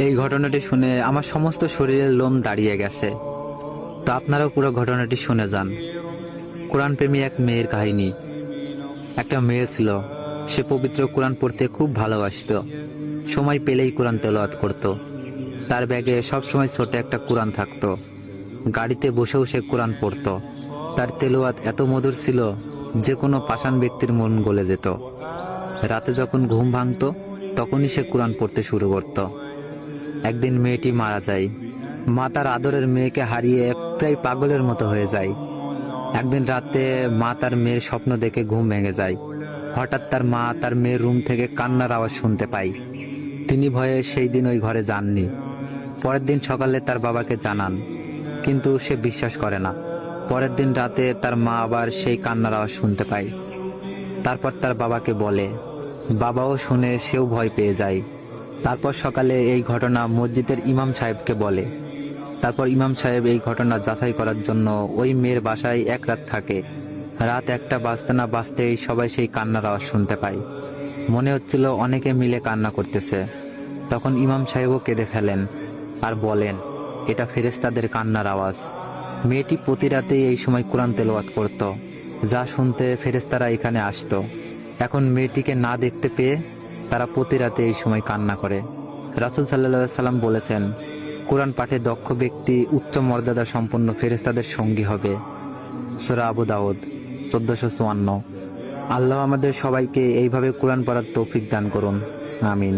এই ঘটনাটি শুনে আমার সমস্ত শরীরের লোম দাঁড়িয়ে গেছে। তো আপনারাও পুরো ঘটনাটি শুনে যান। কোরআন প্রেমী এক মেয়ের কাহিনী। একটা মেয়ে ছিল, সে পবিত্র কোরআন পড়তে খুব ভালোবাসতো। সময় পেলেই কোরআন তেলাওয়াত করত। তার ব্যাগে সবসময় ছোট একটা কোরআন থাকতো। গাড়িতে বসেও সে কোরআন পড়তো। তার তেলাওয়াত এত মধুর ছিল যে কোনো পাষাণ ব্যক্তির মন গলে যেত। রাতে যখন ঘুম ভাঙতো তখনই সে কোরআন পড়তে শুরু করত। একদিন মেয়েটি মারা যায়। মা তার আদরের মেয়েকে হারিয়ে প্রায় পাগলের মতো হয়ে যায়। একদিন রাতে মা তার মেয়ের স্বপ্ন দেখে ঘুম ভেঙে যায়। হঠাৎ তার মা তার মেয়ের রুম থেকে কান্নার আওয়াজ শুনতে পায়। তিনি ভয়ে সেই দিন ওই ঘরে যাননি। পরের দিন সকালে তার বাবাকে জানান, কিন্তু সে বিশ্বাস করে না। পরের দিন রাতে তার মা আবার সেই কান্নার আওয়াজ শুনতে পায়। তারপর তার বাবাকে বলে, বাবাও শুনে সেও ভয় পেয়ে যায়। তারপর সকালে এই ঘটনা মসজিদের ইমাম সাহেবকে বলে। তারপর ইমাম সাহেব এই ঘটনা যাচাই করার জন্য ওই মেয়ের বাসায় এক রাত থাকে। রাত 1টা বাজতে না বাজতেই সবাই সেই কান্নার আওয়াজ শুনতে পায়। মনে হচ্ছিল অনেকে মিলে কান্না করতেছে। তখন ইমাম সাহেবও কেঁদে ফেলেন আর বলেন, এটা ফেরেশতাদের কান্নার আওয়াজ। মেয়েটি প্রতি রাতেই এই সময় কোরআন তেলাওয়াত করত, যা শুনতে ফেরেশতারা এখানে আসতো। এখন মেয়েটিকে না দেখতে পেয়ে তারা প্রতি রাতে এই সময় কান্না করে। রাসূল সাল্লাল্লাহু আলাইহি সাল্লাম বলেছেন, কোরআন পাঠে দক্ষ ব্যক্তি উচ্চ মর্যাদা সম্পন্ন ফেরেশতাদের সঙ্গী হবে। সূরা আবু দাউদ 1454। আল্লাহ আমাদের সবাইকে এইভাবে কোরআন পড়ার তৌফিক দান করুন। আমিন।